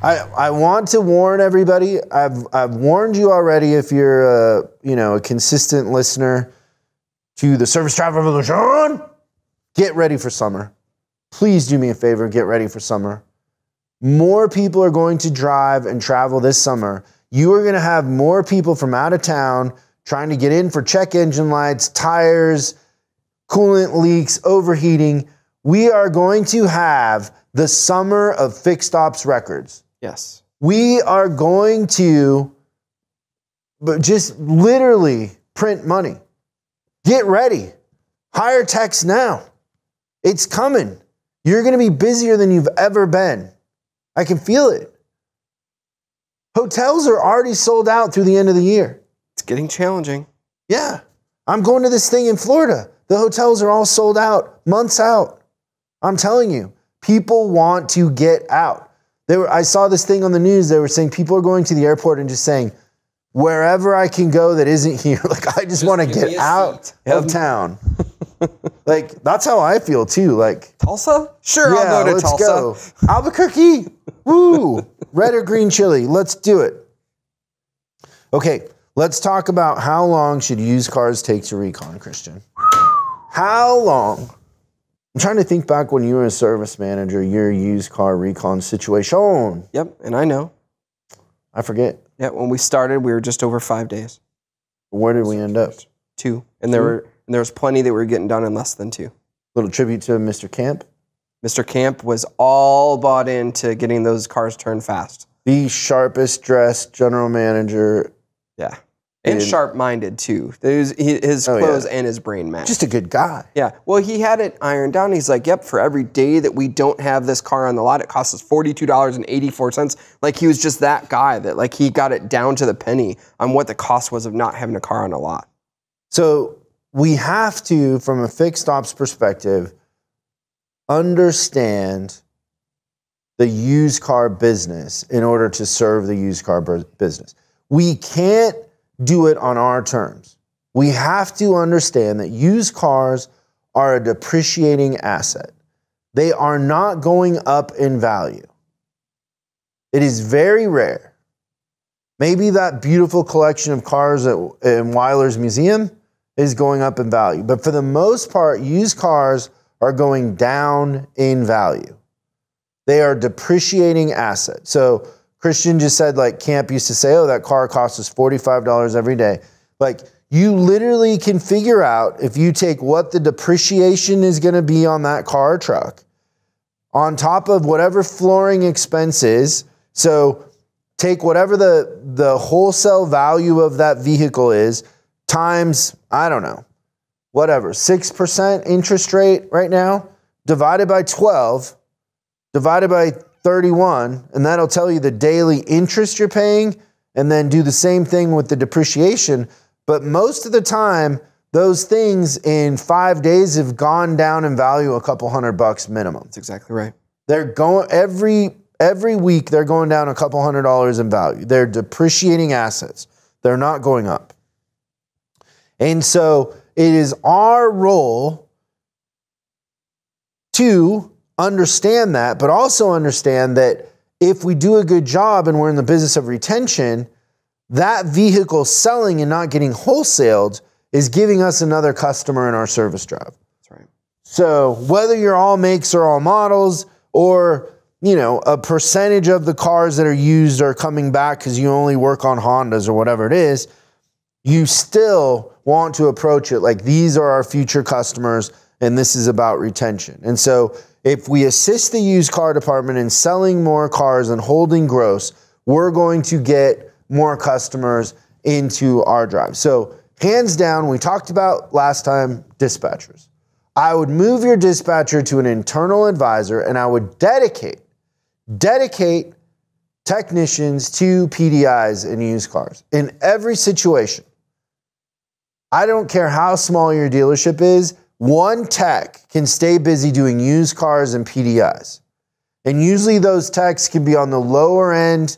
I want to warn everybody. I've warned you already. If you're a consistent listener to the Service Travel Revolution, get ready for summer. Please do me a favor. Get ready for summer. More people are going to drive and travel this summer. You are going to have more people from out of town trying to get in for check engine lights, tires, coolant leaks, overheating. We are going to have the summer of fixed ops records. Yes. We are going to just literally print money. Get ready. Hire techs now. It's coming. You're going to be busier than you've ever been. I can feel it. Hotels are already sold out through the end of the year. It's getting challenging. Yeah. I'm going to this thing in Florida. The hotels are all sold out, months out. I'm telling you, people want to get out. I saw this thing on the news. They were saying people are going to the airport and just saying, wherever I can go that isn't here, like I just want to get out of town. Like that's how I feel too. Like Tulsa? Sure, yeah, I'll go to let's Tulsa. Go. Albuquerque? Woo! Red or green chili? Let's do it. Okay, let's talk about how long should used cars take to recon, Christian? How long? I'm trying to think back when you were a service manager, your used car recon situation. Yep, and I know. I forget. Yeah, when we started, we were just over 5 days. Where did we end up? 2. And there was plenty that were getting done in less than 2. Little tribute to Mr. Camp. Mr. Camp was all bought into getting those cars turned fast. The sharpest dressed general manager. Yeah. And sharp-minded, too. His clothes and his brain match. Just a good guy. Yeah. Well, he had it ironed down. He's like, yep, for every day that we don't have this car on the lot, it costs us $42.84. Like, he was just that guy that, like, he got it down to the penny on what the cost was of not having a car on a lot. So we have to, from a fixed ops perspective, understand the used car business in order to serve the used car business. We can't do it on our terms. We have to understand that used cars are a depreciating asset. They are not going up in value. It is very rare. Maybe that beautiful collection of cars in Weiler's museum is going up in value. But for the most part, used cars are going down in value. They are depreciating assets. So Christian just said, like Camp used to say, oh, that car costs us $45 every day. Like, you literally can figure out, if you take what the depreciation is going to be on that car or truck, on top of whatever flooring expense is. So take whatever the wholesale value of that vehicle is, times, I don't know, whatever, 6% interest rate right now, divided by 12, divided by 31, and that'll tell you the daily interest you're paying, and then do the same thing with the depreciation. But most of the time, those things in 5 days have gone down in value a couple $100 minimum. That's exactly right. They're going every week, they're going down a couple $100 in value. They're depreciating assets. They're not going up. And so it is our role to understand that, but also understand that if we do a good job and we're in the business of retention, that vehicle selling and not getting wholesaled is giving us another customer in our service drive. That's right. So whether you're all makes or all models, or a percentage of the cars that are used are coming back because you only work on Hondas or whatever it is, you still want to approach it like these are our future customers and this is about retention. And so if we assist the used car department in selling more cars and holding gross, we're going to get more customers into our drive. So hands down, we talked about last time, dispatchers. I would move your dispatcher to an internal advisor, and I would dedicate technicians to PDIs in used cars in every situation. I don't care how small your dealership is, one tech can stay busy doing used cars and PDIs. And usually those techs can be on the lower end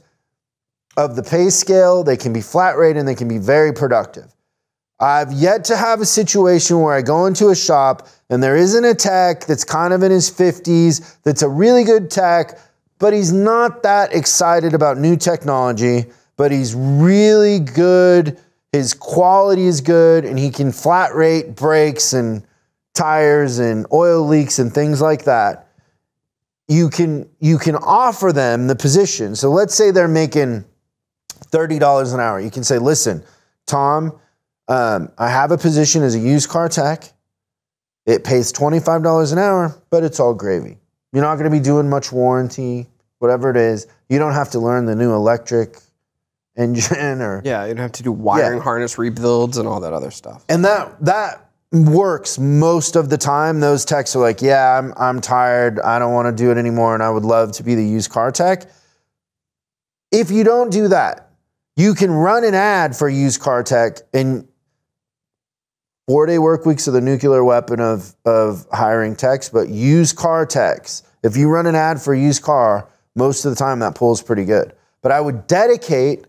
of the pay scale, they can be flat rate, and they can be very productive. I've yet to have a situation where I go into a shop and there isn't a tech that's kind of in his 50s, that's a really good tech, but he's not that excited about new technology, but he's really good. His quality is good, and he can flat rate brakes and tires and oil leaks and things like that. You can offer them the position. So let's say they're making $30 an hour. You can say, listen, Tom, I have a position as a used car tech. It pays $25 an hour, but it's all gravy. You're not going to be doing much warranty, whatever it is. You don't have to learn the new electric engine or... Yeah, you don't have to do wiring harness rebuilds and all that other stuff. And that works most of the time. Those techs are like, yeah, I'm tired. I don't want to do it anymore, and I would love to be the used car tech. If you don't do that, you can run an ad for used car tech, and 4-day work weeks are the nuclear weapon of hiring techs, but used car techs, if you run an ad for a used car, most of the time that pulls pretty good. But I would dedicate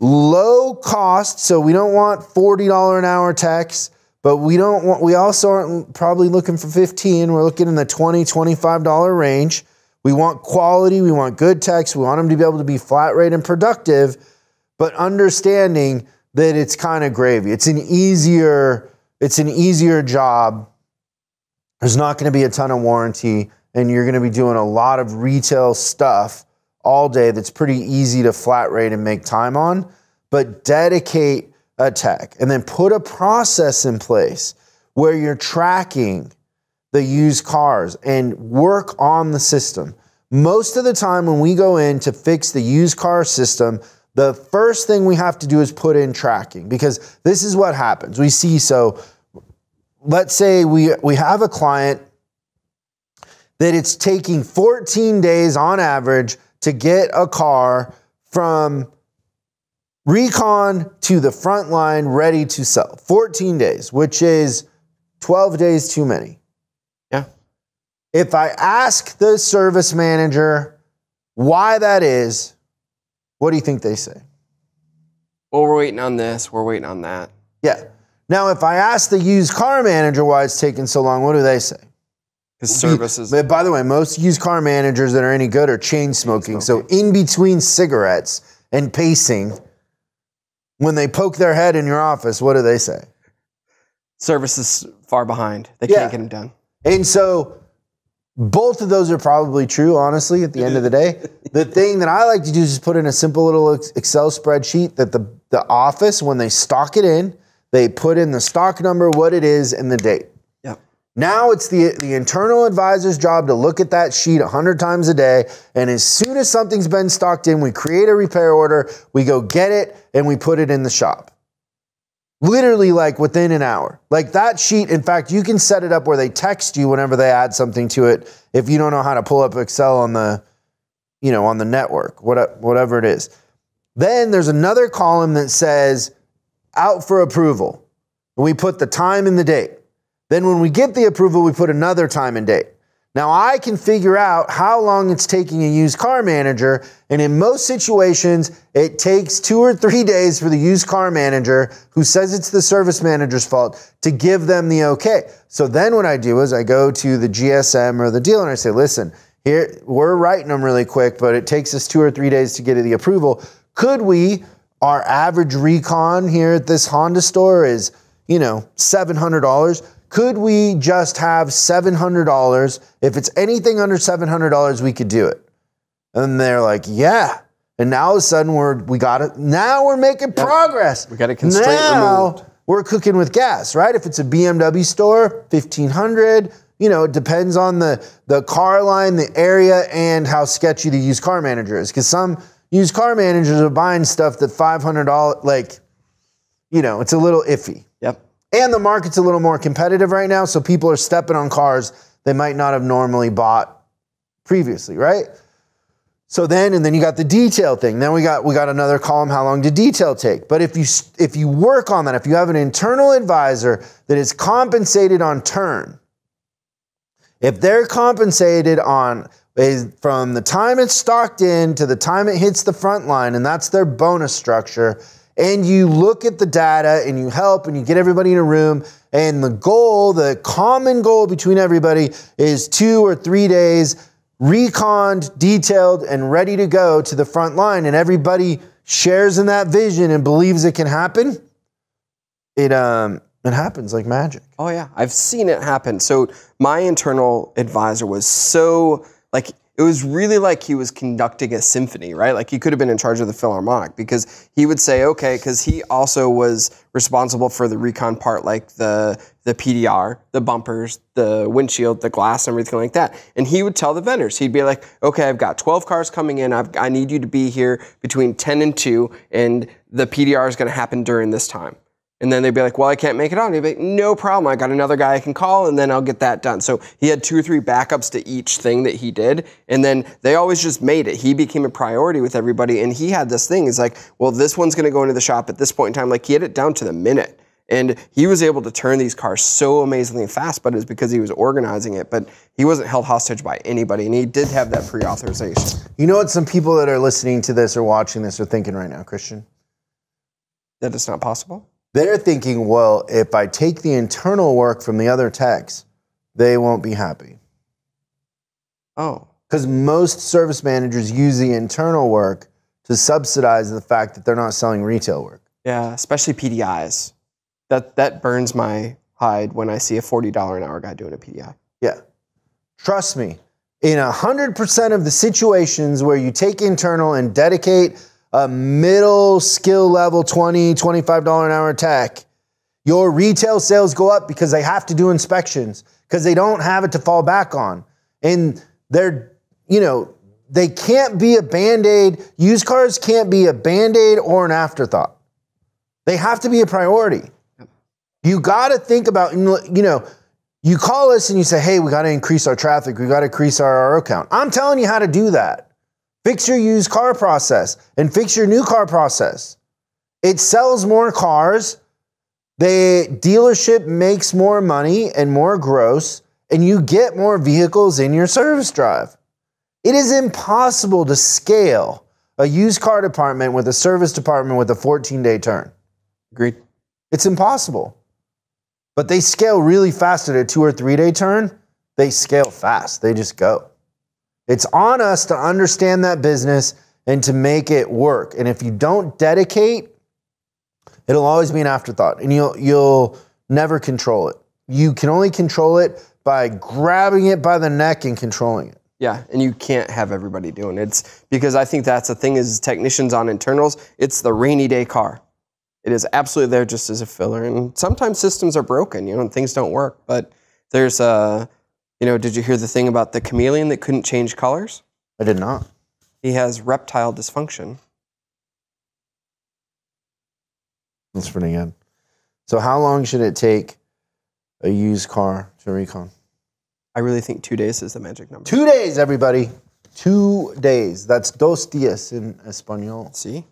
low cost, so we don't want $40 an hour techs, but we also aren't probably looking for 15. We're looking in the $20, $25 range. We want quality, we want good techs, we want them to be able to be flat rate and productive, but understanding that it's kind of gravy. It's an easier job. There's not going to be a ton of warranty, and you're going to be doing a lot of retail stuff all day that's pretty easy to flat rate and make time on, but dedicate a tech and then put a process in place where you're tracking the used cars and work on the system. Most of the time when we go in to fix the used car system, the first thing we have to do is put in tracking, because this is what happens. We see, so let's say we have a client that it's taking 14 days on average to get a car from recon to the front line ready to sell. 14 days, which is 12 days too many. Yeah. If I ask the service manager why that is, what do you think they say? Well, we're waiting on this, we're waiting on that. Yeah. Now, if I ask the used car manager why it's taking so long, what do they say? Because services. By the way, most used car managers that are any good are chain smoking. So in between cigarettes and pacing, when they poke their head in your office, what do they say? Service is far behind. They can't get them done. And so both of those are probably true, honestly, at the end of the day. The thing that I like to do is just put in a simple little Excel spreadsheet that the office, when they stock it in, they put in the stock number, what it is, and the date. Now it's the internal advisor's job to look at that sheet 100 times a day, and as soon as something's been stocked in, we create a repair order, we go get it, and we put it in the shop. Literally like within an hour. Like that sheet, in fact, you can set it up where they text you whenever they add something to it if you don't know how to pull up Excel on the, on the network, whatever it is. Then there's another column that says out for approval. We put the time and the date. Then when we get the approval, we put another time and date. Now I can figure out how long it's taking a used car manager, and in most situations, it takes 2 or 3 days for the used car manager, who says it's the service manager's fault, to give them the okay. So then what I do is I go to the GSM or the dealer and I say, listen, here, we're writing them really quick, but it takes us 2 or 3 days to get the approval. Could we, our average recon here at this Honda store is, $700. Could we just have $700? If it's anything under $700, we could do it. And they're like, yeah. And now all of a sudden we got it. Now we're making progress. We got a constraint removed. We're cooking with gas, right? If it's a BMW store, $1,500. It depends on the car line, the area, and how sketchy the used car manager is. Because some used car managers are buying stuff that $500, it's a little iffy. Yep. And the market's a little more competitive right now, so people are stepping on cars they might not have normally bought previously, right? So then you got the detail thing. Then we got another column, how long did detail take? But if you work on that, if you have an internal advisor that is compensated on turn, if they're compensated on from the time it's stocked in to the time it hits the front line, and that's their bonus structure, and you look at the data and you help and you get everybody in a room, and the common goal between everybody is 2 or 3 days reconned, detailed, and ready to go to the front line, and everybody shares in that vision and believes it can happen, it happens like magic. Oh yeah, I've seen it happen. So my internal advisor was so, like, it was really like he was conducting a symphony, right? Like he could have been in charge of the Philharmonic, because he would say, okay, because he also was responsible for the recon part, like the PDR, the bumpers, the windshield, the glass, and everything like that. And he would tell the vendors, he'd be like, okay, I've got 12 cars coming in. I need you to be here between 10 and 2, and the PDR is going to happen during this time. And then they'd be like, well, I can't make it on. He'd be like, no problem. I got another guy I can call, and then I'll get that done. So he had 2 or 3 backups to each thing that he did. And then they always just made it. He became a priority with everybody. And he had this thing. It's like, well, this one's going to go into the shop at this point in time. Like, he had it down to the minute. And he was able to turn these cars so amazingly fast, but it's because he was organizing it. But he wasn't held hostage by anybody. And he did have that pre-authorization. You know what some people that are listening to this or watching this are thinking right now, Christian? That it's not possible? They're thinking, well, if I take the internal work from the other techs, they won't be happy. Oh. Because most service managers use the internal work to subsidize the fact that they're not selling retail work. Yeah, especially PDIs. That burns my hide when I see a $40 an hour guy doing a PDI. Yeah. Trust me, in 100% of the situations where you take internal and dedicate a middle skill level $20, $25 an hour tech, your retail sales go up because they have to do inspections, because they don't have it to fall back on. And they're, they can't be a Band-Aid. Used cars can't be a Band-Aid or an afterthought. They have to be a priority. You got to think about, you call us and you say, hey, we got to increase our traffic. We got to increase our RO count. I'm telling you how to do that. Fix your used car process and fix your new car process. It sells more cars. The dealership makes more money and more gross, and you get more vehicles in your service drive. It is impossible to scale a used car department with a service department with a 14-day turn. Agreed. It's impossible. But they scale really fast at a 2 or 3 day turn. They scale fast. They just go. It's on us to understand that business and to make it work. And if you don't dedicate, it'll always be an afterthought, and you'll never control it. You can only control it by grabbing it by the neck and controlling it. Yeah, and you can't have everybody doing it. It's because I think that's the thing is technicians on internals, it's the rainy day car. It is absolutely there just as a filler. And sometimes systems are broken, and things don't work. But there's did you hear the thing about the chameleon that couldn't change colors? I did not. He has reptile dysfunction. That's pretty good. So how long should it take a used car to recon? I really think 2 days is the magic number. 2 days, everybody. 2 days. That's dos días in Espanol. See?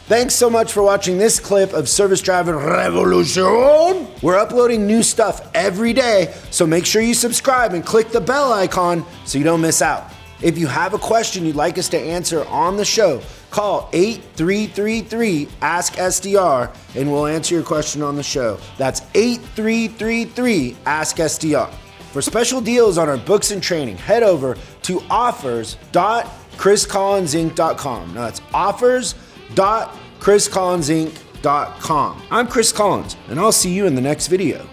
Thanks so much for watching this clip of Service Driver Revolution. We're uploading new stuff every day, so make sure you subscribe and click the bell icon so you don't miss out. If you have a question you'd like us to answer on the show, call 8333-ASK-SDR and we'll answer your question on the show. That's 8333-ASK-SDR. For special deals on our books and training, head over to offers.chriscollinsinc.com. Now that's offers.chriscollinsinc.com. I'm Chris Collins, and I'll see you in the next video.